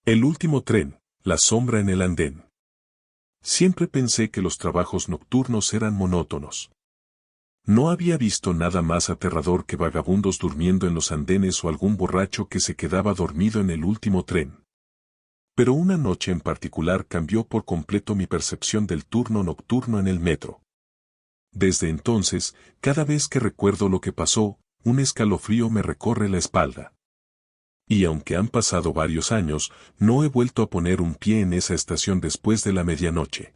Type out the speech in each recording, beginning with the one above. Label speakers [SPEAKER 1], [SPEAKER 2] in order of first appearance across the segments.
[SPEAKER 1] El último tren, la sombra en el andén. Siempre pensé que los trabajos nocturnos eran monótonos. No había visto nada más aterrador que vagabundos durmiendo en los andenes o algún borracho que se quedaba dormido en el último tren. Pero una noche en particular cambió por completo mi percepción del turno nocturno en el metro. Desde entonces, cada vez que recuerdo lo que pasó, un escalofrío me recorre la espalda. Y aunque han pasado varios años, no he vuelto a poner un pie en esa estación después de la medianoche.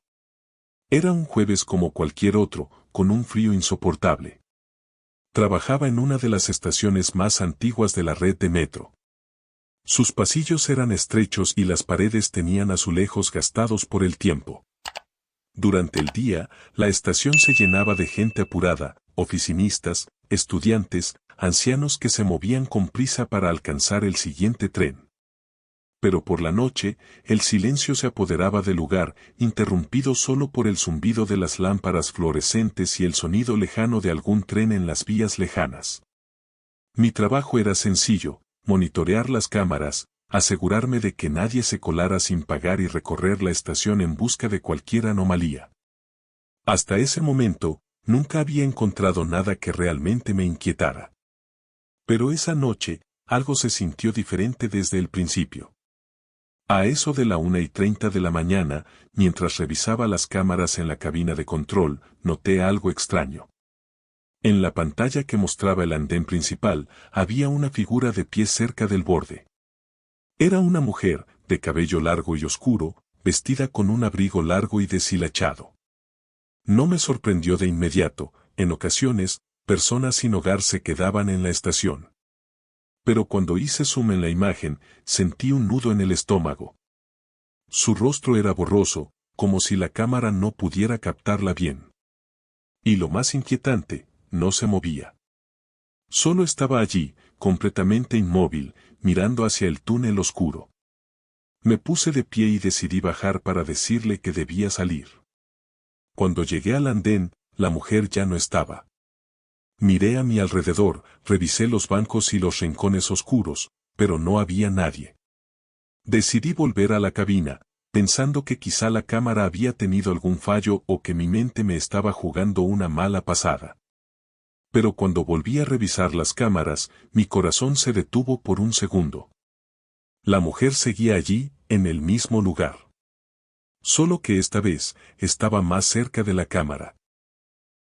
[SPEAKER 1] Era un jueves como cualquier otro, con un frío insoportable. Trabajaba en una de las estaciones más antiguas de la red de metro. Sus pasillos eran estrechos y las paredes tenían azulejos gastados por el tiempo. Durante el día, la estación se llenaba de gente apurada, oficinistas, estudiantes, ancianos que se movían con prisa para alcanzar el siguiente tren. Pero por la noche, el silencio se apoderaba del lugar, interrumpido solo por el zumbido de las lámparas fluorescentes y el sonido lejano de algún tren en las vías lejanas. Mi trabajo era sencillo: monitorear las cámaras, asegurarme de que nadie se colara sin pagar y recorrer la estación en busca de cualquier anomalía. Hasta ese momento, nunca había encontrado nada que realmente me inquietara. Pero esa noche, algo se sintió diferente desde el principio. A eso de la 1:30 de la mañana, mientras revisaba las cámaras en la cabina de control, noté algo extraño. En la pantalla que mostraba el andén principal, había una figura de pie cerca del borde. Era una mujer, de cabello largo y oscuro, vestida con un abrigo largo y deshilachado. No me sorprendió de inmediato: en ocasiones, personas sin hogar se quedaban en la estación. Pero cuando hice zoom en la imagen, sentí un nudo en el estómago. Su rostro era borroso, como si la cámara no pudiera captarla bien. Y lo más inquietante, no se movía. Solo estaba allí, completamente inmóvil, mirando hacia el túnel oscuro. Me puse de pie y decidí bajar para decirle que debía salir. Cuando llegué al andén, la mujer ya no estaba. Miré a mi alrededor, revisé los bancos y los rincones oscuros, pero no había nadie. Decidí volver a la cabina, pensando que quizá la cámara había tenido algún fallo o que mi mente me estaba jugando una mala pasada. Pero cuando volví a revisar las cámaras, mi corazón se detuvo por un segundo. La mujer seguía allí, en el mismo lugar. Solo que esta vez, estaba más cerca de la cámara.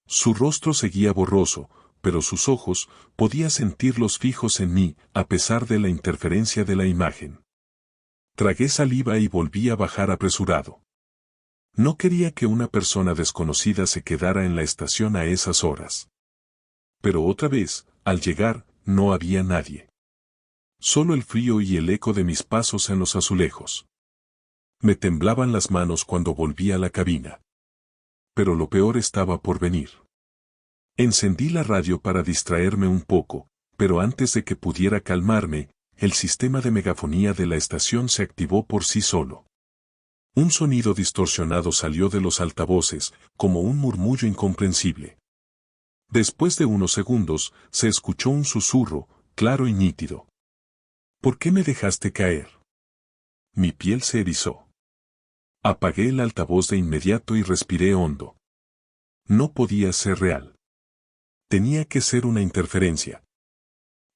[SPEAKER 1] Su rostro seguía borroso, pero sus ojos, podía sentirlos fijos en mí, a pesar de la interferencia de la imagen. Tragué saliva y volví a bajar apresurado. No quería que una persona desconocida se quedara en la estación a esas horas. Pero otra vez, al llegar, no había nadie. Solo el frío y el eco de mis pasos en los azulejos. Me temblaban las manos cuando volví a la cabina. Pero lo peor estaba por venir. Encendí la radio para distraerme un poco, pero antes de que pudiera calmarme, el sistema de megafonía de la estación se activó por sí solo. Un sonido distorsionado salió de los altavoces, como un murmullo incomprensible. Después de unos segundos, se escuchó un susurro, claro y nítido. ¿Por qué me dejaste caer? Mi piel se erizó. Apagué el altavoz de inmediato y respiré hondo. No podía ser real. Tenía que ser una interferencia.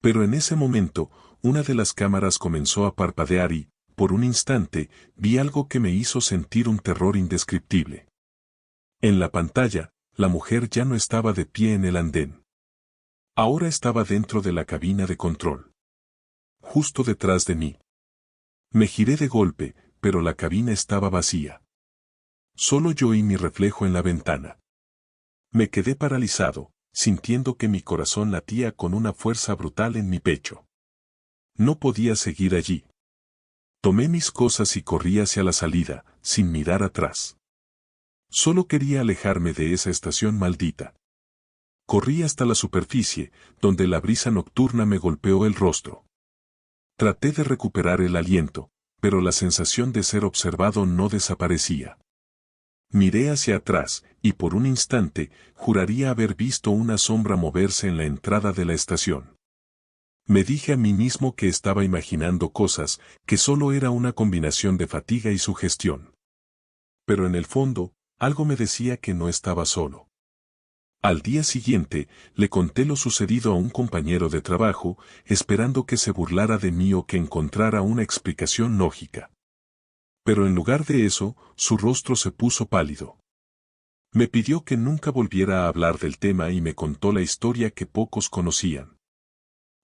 [SPEAKER 1] Pero en ese momento, una de las cámaras comenzó a parpadear y, por un instante, vi algo que me hizo sentir un terror indescriptible. En la pantalla, la mujer ya no estaba de pie en el andén. Ahora estaba dentro de la cabina de control. Justo detrás de mí. Me giré de golpe, pero la cabina estaba vacía. Solo yo y mi reflejo en la ventana. Me quedé paralizado, sintiendo que mi corazón latía con una fuerza brutal en mi pecho. No podía seguir allí. Tomé mis cosas y corrí hacia la salida, sin mirar atrás. Solo quería alejarme de esa estación maldita. Corrí hasta la superficie, donde la brisa nocturna me golpeó el rostro. Traté de recuperar el aliento, pero la sensación de ser observado no desaparecía. Miré hacia atrás, y por un instante, juraría haber visto una sombra moverse en la entrada de la estación. Me dije a mí mismo que estaba imaginando cosas, que solo era una combinación de fatiga y sugestión. Pero en el fondo, algo me decía que no estaba solo. Al día siguiente, le conté lo sucedido a un compañero de trabajo, esperando que se burlara de mí o que encontrara una explicación lógica. Pero en lugar de eso, su rostro se puso pálido. Me pidió que nunca volviera a hablar del tema y me contó la historia que pocos conocían.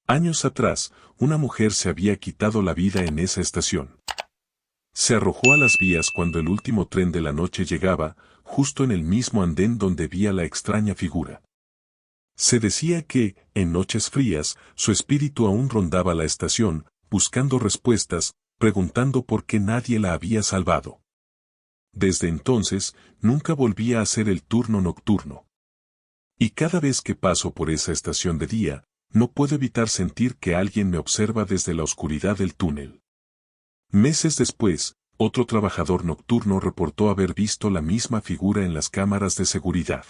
[SPEAKER 1] Años atrás, una mujer se había quitado la vida en esa estación. Se arrojó a las vías cuando el último tren de la noche llegaba, justo en el mismo andén donde vía la extraña figura. Se decía que, en noches frías, su espíritu aún rondaba la estación, buscando respuestas, preguntando por qué nadie la había salvado. Desde entonces, nunca volvía a hacer el turno nocturno. Y cada vez que paso por esa estación de día, no puedo evitar sentir que alguien me observa desde la oscuridad del túnel. Meses después, otro trabajador nocturno reportó haber visto la misma figura en las cámaras de seguridad.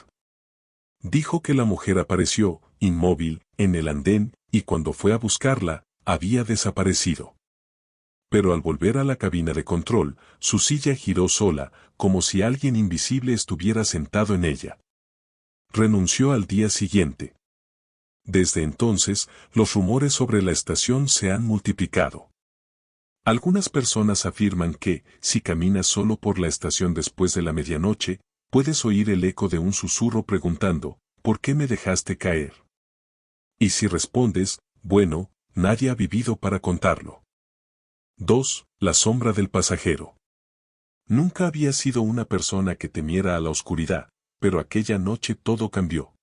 [SPEAKER 1] Dijo que la mujer apareció, inmóvil, en el andén, y cuando fue a buscarla, había desaparecido. Pero al volver a la cabina de control, su silla giró sola, como si alguien invisible estuviera sentado en ella. Renunció al día siguiente. Desde entonces, los rumores sobre la estación se han multiplicado. Algunas personas afirman que, si caminas solo por la estación después de la medianoche, puedes oír el eco de un susurro preguntando, ¿por qué me dejaste caer? Y si respondes, bueno, nadie ha vivido para contarlo. 2. La sombra del pasajero. Nunca había sido una persona que temiera a la oscuridad, pero aquella noche todo cambió.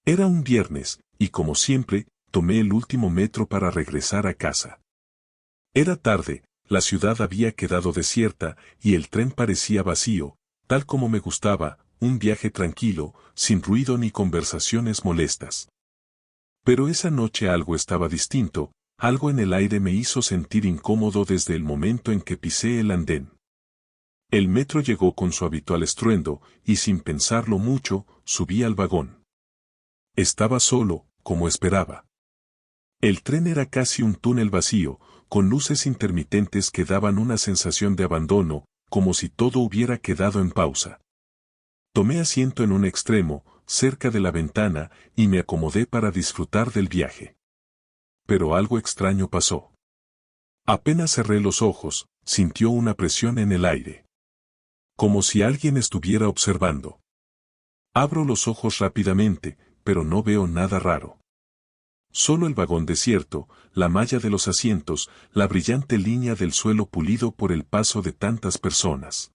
[SPEAKER 1] Era un viernes, y como siempre, tomé el último metro para regresar a casa. Era tarde, la ciudad había quedado desierta, y el tren parecía vacío, tal como me gustaba, un viaje tranquilo, sin ruido ni conversaciones molestas. Pero esa noche algo estaba distinto, algo en el aire me hizo sentir incómodo desde el momento en que pisé el andén. El metro llegó con su habitual estruendo, y sin pensarlo mucho, subí al vagón. Estaba solo, como esperaba. El tren era casi un túnel vacío, con luces intermitentes que daban una sensación de abandono, como si todo hubiera quedado en pausa. Tomé asiento en un extremo, cerca de la ventana, y me acomodé para disfrutar del viaje. Pero algo extraño pasó. Apenas cerré los ojos, sintió una presión en el aire. Como si alguien estuviera observando. Abro los ojos rápidamente, pero no veo nada raro. Solo el vagón desierto, la malla de los asientos, la brillante línea del suelo pulido por el paso de tantas personas.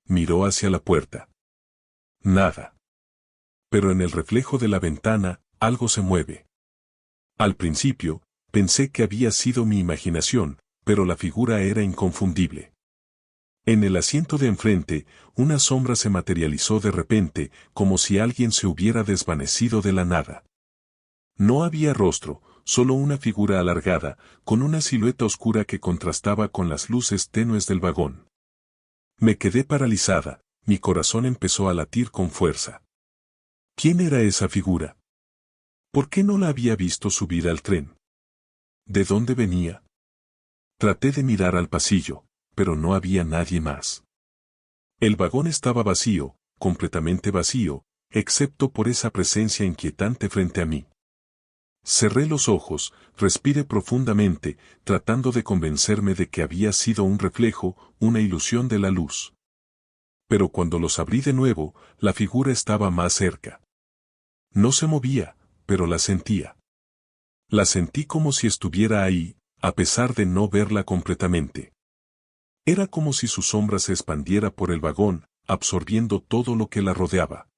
[SPEAKER 1] Miró hacia la puerta. Nada. Pero en el reflejo de la ventana, algo se mueve. Al principio, pensé que había sido mi imaginación, pero la figura era inconfundible. En el asiento de enfrente, una sombra se materializó de repente, como si alguien se hubiera desvanecido de la nada. No había rostro, solo una figura alargada, con una silueta oscura que contrastaba con las luces tenues del vagón. Me quedé paralizada, mi corazón empezó a latir con fuerza. ¿Quién era esa figura? ¿Por qué no la había visto subir al tren? ¿De dónde venía? Traté de mirar al pasillo, pero no había nadie más. El vagón estaba vacío, completamente vacío, excepto por esa presencia inquietante frente a mí. Cerré los ojos, respiré profundamente, tratando de convencerme de que había sido un reflejo, una ilusión de la luz. Pero cuando los abrí de nuevo, la figura estaba más cerca. No se movía, pero la sentía. La sentí como si estuviera ahí, a pesar de no verla completamente. Era como si su sombra se expandiera por el vagón, absorbiendo todo lo que la rodeaba.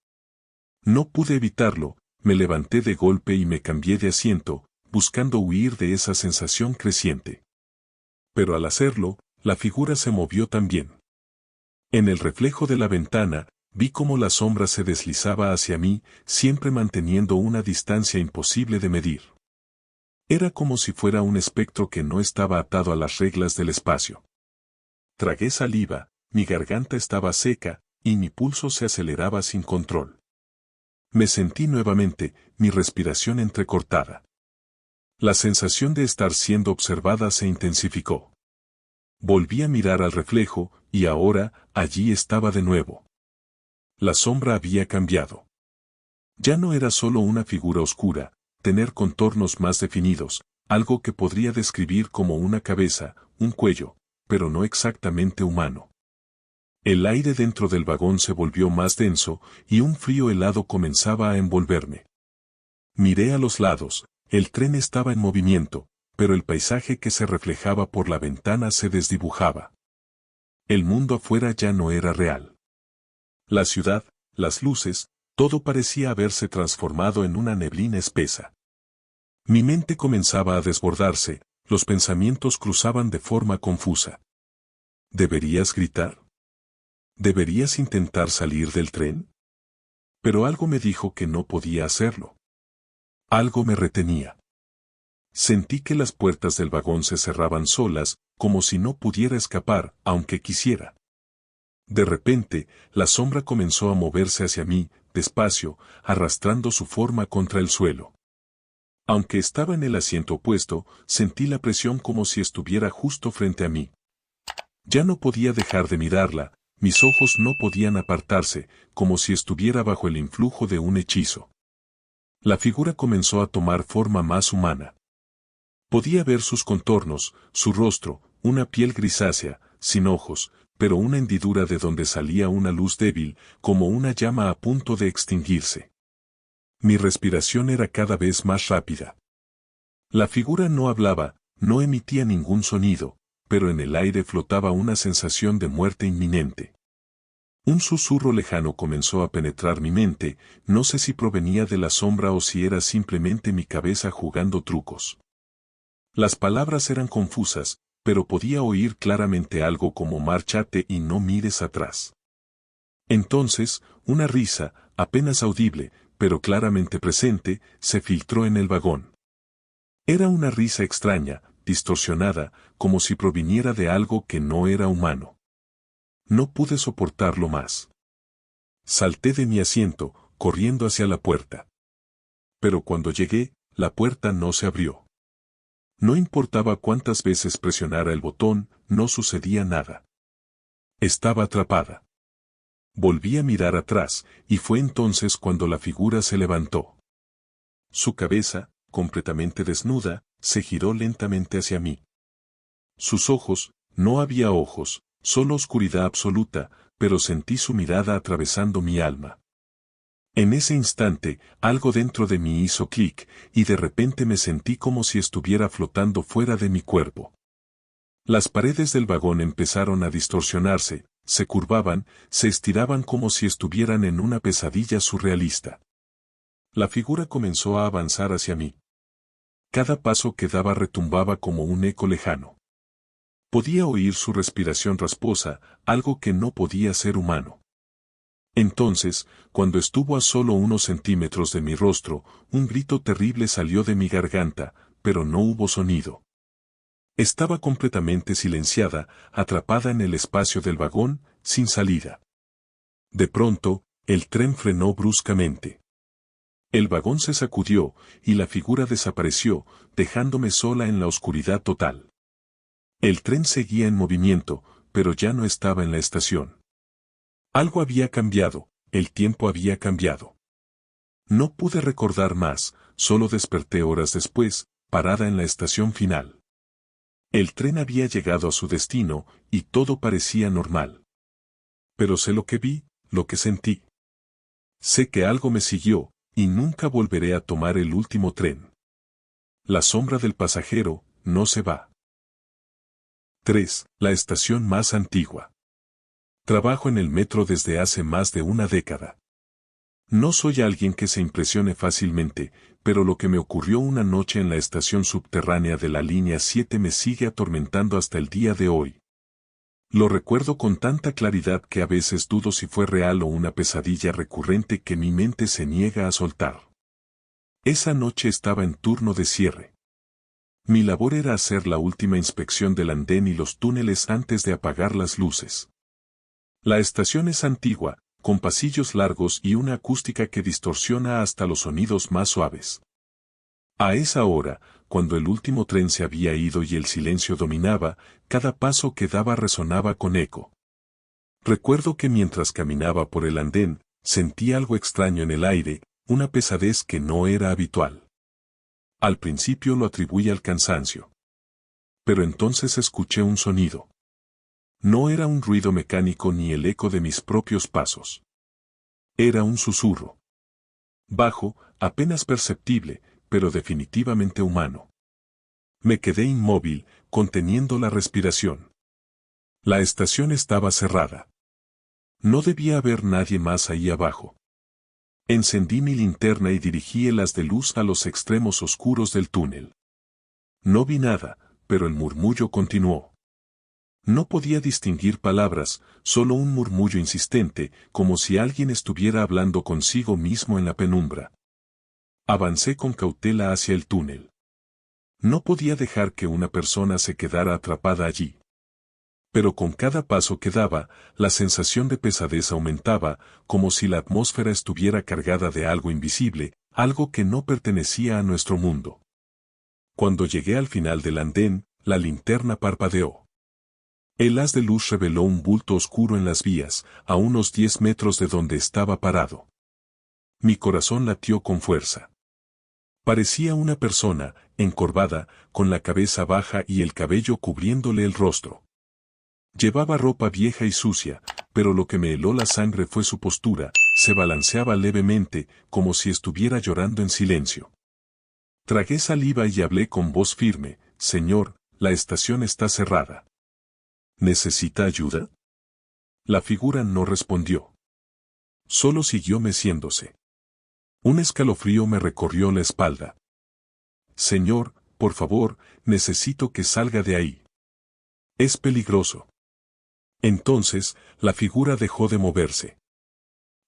[SPEAKER 1] No pude evitarlo. Me levanté de golpe y me cambié de asiento, buscando huir de esa sensación creciente. Pero al hacerlo, la figura se movió también. En el reflejo de la ventana, vi cómo la sombra se deslizaba hacia mí, siempre manteniendo una distancia imposible de medir. Era como si fuera un espectro que no estaba atado a las reglas del espacio. Tragué saliva, mi garganta estaba seca, y mi pulso se aceleraba sin control. Me sentí nuevamente, mi respiración entrecortada. La sensación de estar siendo observada se intensificó. Volví a mirar al reflejo, y ahora, allí estaba de nuevo. La sombra había cambiado. Ya no era solo una figura oscura, tener contornos más definidos, algo que podría describir como una cabeza, un cuello, pero no exactamente humano. El aire dentro del vagón se volvió más denso, y un frío helado comenzaba a envolverme. Miré a los lados, el tren estaba en movimiento, pero el paisaje que se reflejaba por la ventana se desdibujaba. El mundo afuera ya no era real. La ciudad, las luces, todo parecía haberse transformado en una neblina espesa. Mi mente comenzaba a desbordarse, los pensamientos cruzaban de forma confusa. ¿Deberías gritar? ¿Deberías intentar salir del tren? Pero algo me dijo que no podía hacerlo. Algo me retenía. Sentí que las puertas del vagón se cerraban solas, como si no pudiera escapar, aunque quisiera. De repente, la sombra comenzó a moverse hacia mí, despacio, arrastrando su forma contra el suelo. Aunque estaba en el asiento opuesto, sentí la presión como si estuviera justo frente a mí. Ya no podía dejar de mirarla, mis ojos no podían apartarse, como si estuviera bajo el influjo de un hechizo. La figura comenzó a tomar forma más humana. Podía ver sus contornos, su rostro, una piel grisácea, sin ojos, pero una hendidura de donde salía una luz débil, como una llama a punto de extinguirse. Mi respiración era cada vez más rápida. La figura no hablaba, no emitía ningún sonido, pero en el aire flotaba una sensación de muerte inminente. Un susurro lejano comenzó a penetrar mi mente, no sé si provenía de la sombra o si era simplemente mi cabeza jugando trucos. Las palabras eran confusas, pero podía oír claramente algo como márchate y no mires atrás. Entonces, una risa, apenas audible, pero claramente presente, se filtró en el vagón. Era una risa extraña, distorsionada, como si proviniera de algo que no era humano. No pude soportarlo más. Salté de mi asiento, corriendo hacia la puerta. Pero cuando llegué, la puerta no se abrió. No importaba cuántas veces presionara el botón, no sucedía nada. Estaba atrapada. Volví a mirar atrás, y fue entonces cuando la figura se levantó. Su cabeza, completamente desnuda, se giró lentamente hacia mí. Sus ojos, no había ojos, solo oscuridad absoluta, pero sentí su mirada atravesando mi alma. En ese instante, algo dentro de mí hizo clic, y de repente me sentí como si estuviera flotando fuera de mi cuerpo. Las paredes del vagón empezaron a distorsionarse, se curvaban, se estiraban como si estuvieran en una pesadilla surrealista. La figura comenzó a avanzar hacia mí. Cada paso que daba retumbaba como un eco lejano. Podía oír su respiración rasposa, algo que no podía ser humano. Entonces, cuando estuvo a solo unos centímetros de mi rostro, un grito terrible salió de mi garganta, pero no hubo sonido. Estaba completamente silenciada, atrapada en el espacio del vagón, sin salida. De pronto, el tren frenó bruscamente. El vagón se sacudió, y la figura desapareció, dejándome sola en la oscuridad total. El tren seguía en movimiento, pero ya no estaba en la estación. Algo había cambiado, el tiempo había cambiado. No pude recordar más, solo desperté horas después, parada en la estación final. El tren había llegado a su destino, y todo parecía normal. Pero sé lo que vi, lo que sentí. Sé que algo me siguió, y nunca volveré a tomar el último tren. La sombra del pasajero, no se va. 3. La estación más antigua. Trabajo en el metro desde hace más de una década. No soy alguien que se impresione fácilmente, pero lo que me ocurrió una noche en la estación subterránea de la línea 7 me sigue atormentando hasta el día de hoy. Lo recuerdo con tanta claridad que a veces dudo si fue real o una pesadilla recurrente que mi mente se niega a soltar. Esa noche estaba en turno de cierre. Mi labor era hacer la última inspección del andén y los túneles antes de apagar las luces. La estación es antigua, con pasillos largos y una acústica que distorsiona hasta los sonidos más suaves. A esa hora, cuando el último tren se había ido y el silencio dominaba, cada paso que daba resonaba con eco. Recuerdo que mientras caminaba por el andén, sentí algo extraño en el aire, una pesadez que no era habitual. Al principio lo atribuí al cansancio. Pero entonces escuché un sonido. No era un ruido mecánico ni el eco de mis propios pasos. Era un susurro. Bajo, apenas perceptible, pero definitivamente humano. Me quedé inmóvil, conteniendo la respiración. La estación estaba cerrada. No debía haber nadie más ahí abajo. Encendí mi linterna y dirigí el haz de luz a los extremos oscuros del túnel. No vi nada, pero el murmullo continuó. No podía distinguir palabras, solo un murmullo insistente, como si alguien estuviera hablando consigo mismo en la penumbra. Avancé con cautela hacia el túnel. No podía dejar que una persona se quedara atrapada allí. Pero con cada paso que daba, la sensación de pesadez aumentaba, como si la atmósfera estuviera cargada de algo invisible, algo que no pertenecía a nuestro mundo. Cuando llegué al final del andén, la linterna parpadeó. El haz de luz reveló un bulto oscuro en las vías, a unos 10 metros de donde estaba parado. Mi corazón latió con fuerza. Parecía una persona, encorvada, con la cabeza baja y el cabello cubriéndole el rostro. Llevaba ropa vieja y sucia, pero lo que me heló la sangre fue su postura, se balanceaba levemente, como si estuviera llorando en silencio. Tragué saliva y hablé con voz firme: «Señor, la estación está cerrada». «¿Necesita ayuda?». La figura no respondió. Solo siguió meciéndose. Un escalofrío me recorrió la espalda. «Señor, por favor, necesito que salga de ahí. Es peligroso». Entonces, la figura dejó de moverse.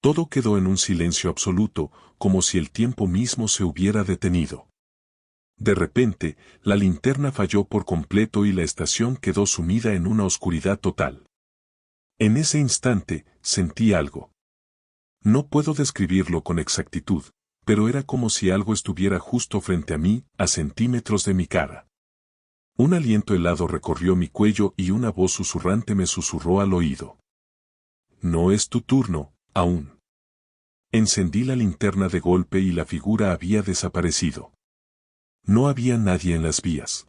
[SPEAKER 1] Todo quedó en un silencio absoluto, como si el tiempo mismo se hubiera detenido. De repente, la linterna falló por completo y la estación quedó sumida en una oscuridad total. En ese instante, sentí algo. No puedo describirlo con exactitud, pero era como si algo estuviera justo frente a mí, a centímetros de mi cara. Un aliento helado recorrió mi cuello y una voz susurrante me susurró al oído: «No es tu turno, aún». Encendí la linterna de golpe y la figura había desaparecido. No había nadie en las vías.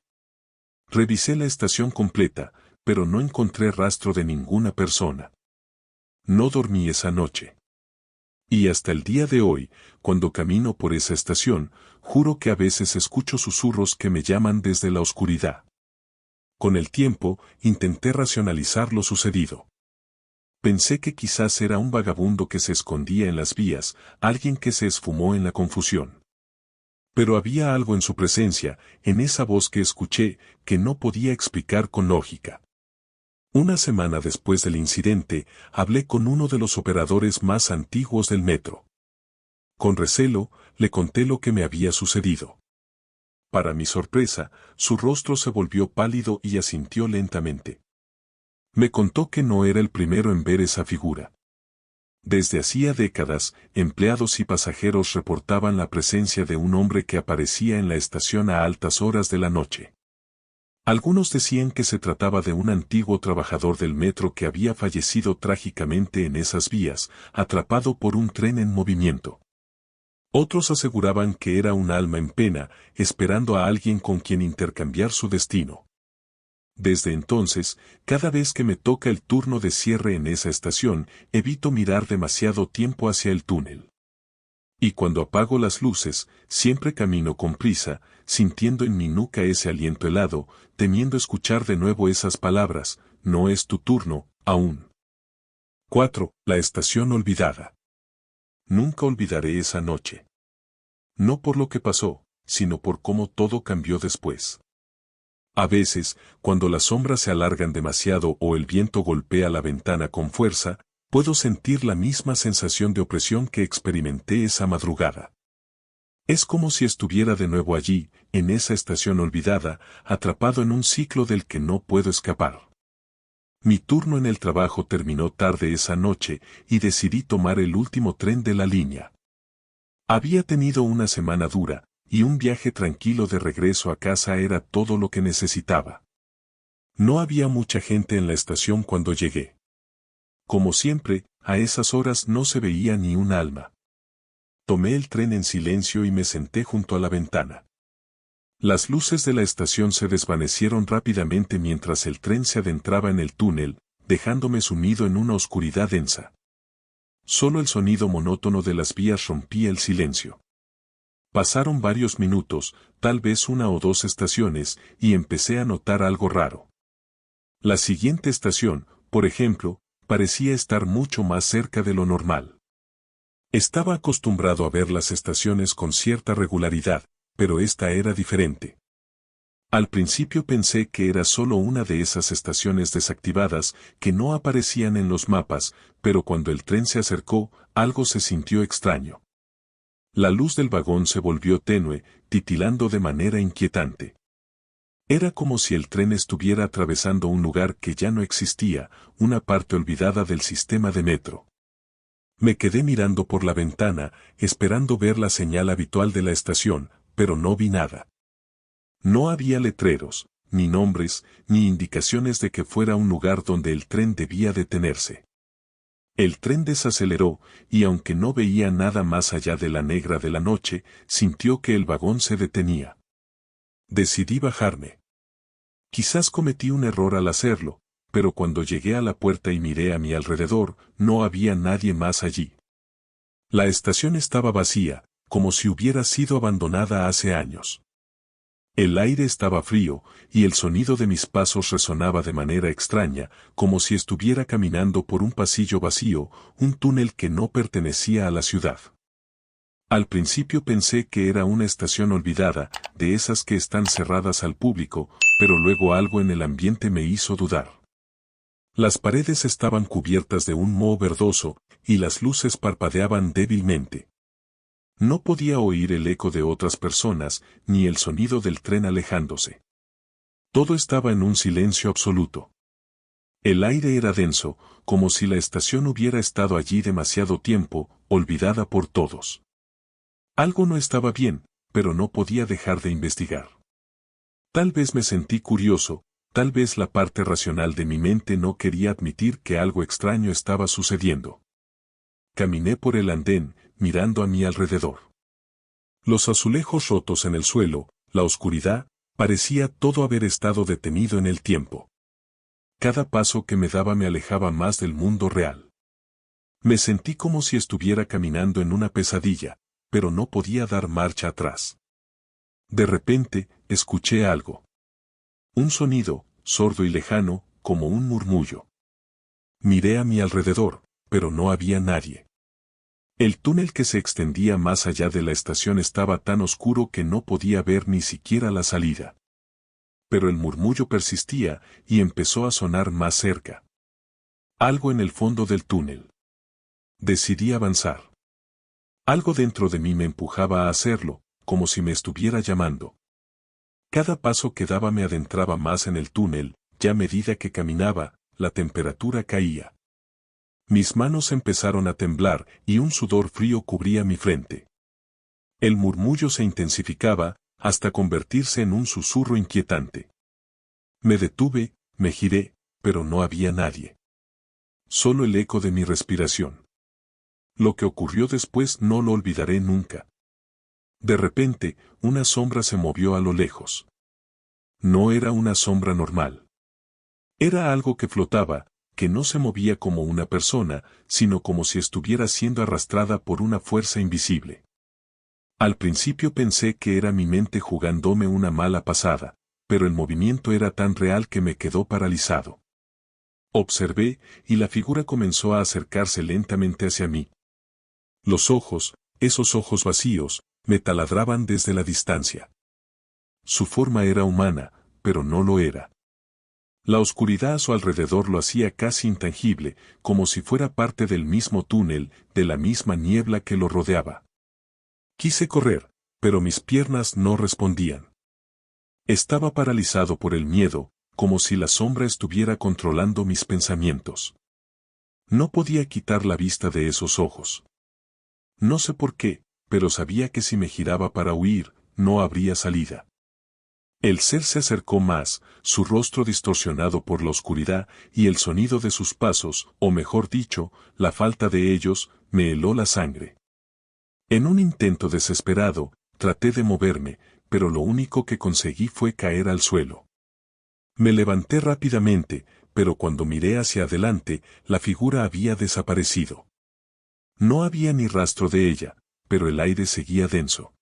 [SPEAKER 1] Revisé la estación completa, pero no encontré rastro de ninguna persona. No dormí esa noche. Y hasta el día de hoy, cuando camino por esa estación, juro que a veces escucho susurros que me llaman desde la oscuridad. Con el tiempo, intenté racionalizar lo sucedido. Pensé que quizás era un vagabundo que se escondía en las vías, alguien que se esfumó en la confusión. Pero había algo en su presencia, en esa voz que escuché, que no podía explicar con lógica. Una semana después del incidente, hablé con uno de los operadores más antiguos del metro. Con recelo, le conté lo que me había sucedido. Para mi sorpresa, su rostro se volvió pálido y asintió lentamente. Me contó que no era el primero en ver esa figura. Desde hacía décadas, empleados y pasajeros reportaban la presencia de un hombre que aparecía en la estación a altas horas de la noche. Algunos decían que se trataba de un antiguo trabajador del metro que había fallecido trágicamente en esas vías, atrapado por un tren en movimiento. Otros aseguraban que era un alma en pena, esperando a alguien con quien intercambiar su destino. Desde entonces, cada vez que me toca el turno de cierre en esa estación, evito mirar demasiado tiempo hacia el túnel. Y cuando apago las luces, siempre camino con prisa, sintiendo en mi nuca ese aliento helado, temiendo escuchar de nuevo esas palabras: «No es tu turno, aún». 4. La estación olvidada. Nunca olvidaré esa noche. No por lo que pasó, sino por cómo todo cambió después. A veces, cuando las sombras se alargan demasiado o el viento golpea la ventana con fuerza, puedo sentir la misma sensación de opresión que experimenté esa madrugada. Es como si estuviera de nuevo allí, en esa estación olvidada, atrapado en un ciclo del que no puedo escapar. Mi turno en el trabajo terminó tarde esa noche y decidí tomar el último tren de la línea. Había tenido una semana dura, y un viaje tranquilo de regreso a casa era todo lo que necesitaba. No había mucha gente en la estación cuando llegué. Como siempre, a esas horas no se veía ni un alma. Tomé el tren en silencio y me senté junto a la ventana. Las luces de la estación se desvanecieron rápidamente mientras el tren se adentraba en el túnel, dejándome sumido en una oscuridad densa. Solo el sonido monótono de las vías rompía el silencio. Pasaron varios minutos, tal vez 1 o 2 estaciones, y empecé a notar algo raro. La siguiente estación, por ejemplo, parecía estar mucho más cerca de lo normal. Estaba acostumbrado a ver las estaciones con cierta regularidad, pero esta era diferente. Al principio pensé que era solo una de esas estaciones desactivadas que no aparecían en los mapas, pero cuando el tren se acercó, algo se sintió extraño. La luz del vagón se volvió tenue, titilando de manera inquietante. Era como si el tren estuviera atravesando un lugar que ya no existía, una parte olvidada del sistema de metro. Me quedé mirando por la ventana, esperando ver la señal habitual de la estación, pero no vi nada. No había letreros, ni nombres, ni indicaciones de que fuera un lugar donde el tren debía detenerse. El tren desaceleró, y aunque no veía nada más allá de la negra de la noche, sintió que el vagón se detenía. Decidí bajarme. Quizás cometí un error al hacerlo, pero cuando llegué a la puerta y miré a mi alrededor, no había nadie más allí. La estación estaba vacía, como si hubiera sido abandonada hace años. El aire estaba frío, y el sonido de mis pasos resonaba de manera extraña, como si estuviera caminando por un pasillo vacío, un túnel que no pertenecía a la ciudad. Al principio pensé que era una estación olvidada, de esas que están cerradas al público, pero luego algo en el ambiente me hizo dudar. Las paredes estaban cubiertas de un moho verdoso, y las luces parpadeaban débilmente. No podía oír el eco de otras personas, ni el sonido del tren alejándose. Todo estaba en un silencio absoluto. El aire era denso, como si la estación hubiera estado allí demasiado tiempo, olvidada por todos. Algo no estaba bien, pero no podía dejar de investigar. Tal vez me sentí curioso, tal vez la parte racional de mi mente no quería admitir que algo extraño estaba sucediendo. Caminé por el andén, mirando a mi alrededor. Los azulejos rotos en el suelo, la oscuridad, parecía todo haber estado detenido en el tiempo. Cada paso que me daba me alejaba más del mundo real. Me sentí como si estuviera caminando en una pesadilla, pero no podía dar marcha atrás. De repente, escuché algo. Un sonido, sordo y lejano, como un murmullo. Miré a mi alrededor, pero no había nadie. El túnel que se extendía más allá de la estación estaba tan oscuro que no podía ver ni siquiera la salida. Pero el murmullo persistía, y empezó a sonar más cerca. Algo en el fondo del túnel. Decidí avanzar. Algo dentro de mí me empujaba a hacerlo, como si me estuviera llamando. Cada paso que daba me adentraba más en el túnel, y a medida que caminaba, la temperatura caía. Mis manos empezaron a temblar y un sudor frío cubría mi frente. El murmullo se intensificaba, hasta convertirse en un susurro inquietante. Me detuve, me giré, pero no había nadie. Solo el eco de mi respiración. Lo que ocurrió después no lo olvidaré nunca. De repente, una sombra se movió a lo lejos. No era una sombra normal. Era algo que flotaba, que no se movía como una persona, sino como si estuviera siendo arrastrada por una fuerza invisible. Al principio pensé que era mi mente jugándome una mala pasada, pero el movimiento era tan real que me quedó paralizado. Observé, y la figura comenzó a acercarse lentamente hacia mí. Los ojos, esos ojos vacíos, me taladraban desde la distancia. Su forma era humana, pero no lo era. La oscuridad a su alrededor lo hacía casi intangible, como si fuera parte del mismo túnel, de la misma niebla que lo rodeaba. Quise correr, pero mis piernas no respondían. Estaba paralizado por el miedo, como si la sombra estuviera controlando mis pensamientos. No podía quitar la vista de esos ojos. No sé por qué, pero sabía que si me giraba para huir, no habría salida. El ser se acercó más, su rostro distorsionado por la oscuridad y el sonido de sus pasos, o mejor dicho, la falta de ellos, me heló la sangre. En un intento desesperado, traté de moverme, pero lo único que conseguí fue caer al suelo. Me levanté rápidamente, pero cuando miré hacia adelante, la figura había desaparecido. No había ni rastro de ella, pero el aire seguía denso.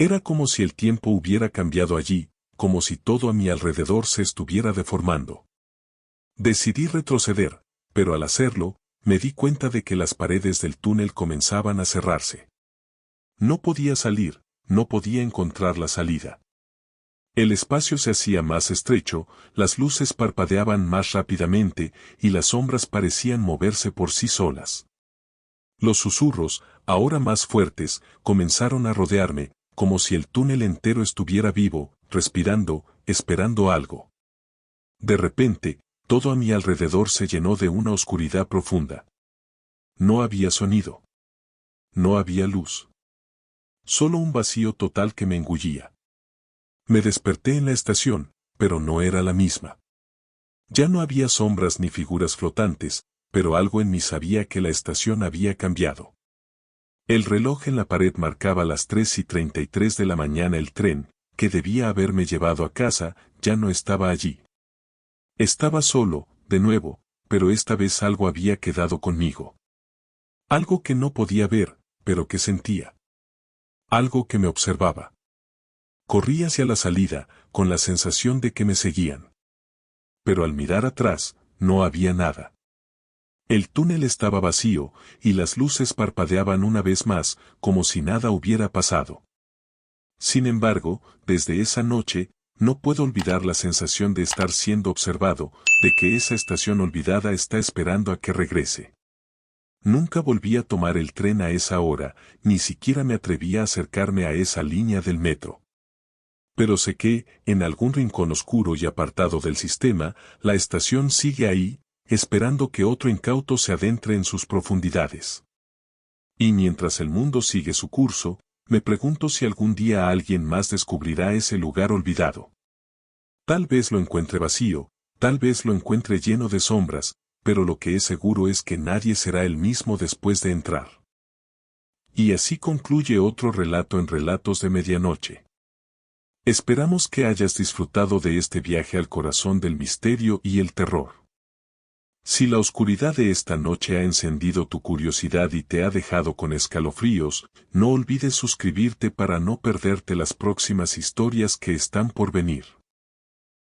[SPEAKER 1] Era como si el tiempo hubiera cambiado allí, como si todo a mi alrededor se estuviera deformando. Decidí retroceder, pero al hacerlo, me di cuenta de que las paredes del túnel comenzaban a cerrarse. No podía salir, no podía encontrar la salida. El espacio se hacía más estrecho, las luces parpadeaban más rápidamente y las sombras parecían moverse por sí solas. Los susurros, ahora más fuertes, comenzaron a rodearme, como si el túnel entero estuviera vivo, respirando, esperando algo. De repente, todo a mi alrededor se llenó de una oscuridad profunda. No había sonido. No había luz. Solo un vacío total que me engullía. Me desperté en la estación, pero no era la misma. Ya no había sombras ni figuras flotantes, pero algo en mí sabía que la estación había cambiado. El reloj en la pared marcaba las 3:33 de la mañana. El tren, que debía haberme llevado a casa, ya no estaba allí. Estaba solo, de nuevo, pero esta vez algo había quedado conmigo. Algo que no podía ver, pero que sentía. Algo que me observaba. Corrí hacia la salida, con la sensación de que me seguían. Pero al mirar atrás, no había nada. El túnel estaba vacío, y las luces parpadeaban una vez más, como si nada hubiera pasado. Sin embargo, desde esa noche, no puedo olvidar la sensación de estar siendo observado, de que esa estación olvidada está esperando a que regrese. Nunca volví a tomar el tren a esa hora, ni siquiera me atreví a acercarme a esa línea del metro. Pero sé que, en algún rincón oscuro y apartado del sistema, la estación sigue ahí, esperando que otro incauto se adentre en sus profundidades. Y mientras el mundo sigue su curso, me pregunto si algún día alguien más descubrirá ese lugar olvidado. Tal vez lo encuentre vacío, tal vez lo encuentre lleno de sombras, pero lo que es seguro es que nadie será el mismo después de entrar. Y así concluye otro relato en Relatos de Medianoche. Esperamos que hayas disfrutado de este viaje al corazón del misterio y el terror. Si la oscuridad de esta noche ha encendido tu curiosidad y te ha dejado con escalofríos, no olvides suscribirte para no perderte las próximas historias que están por venir.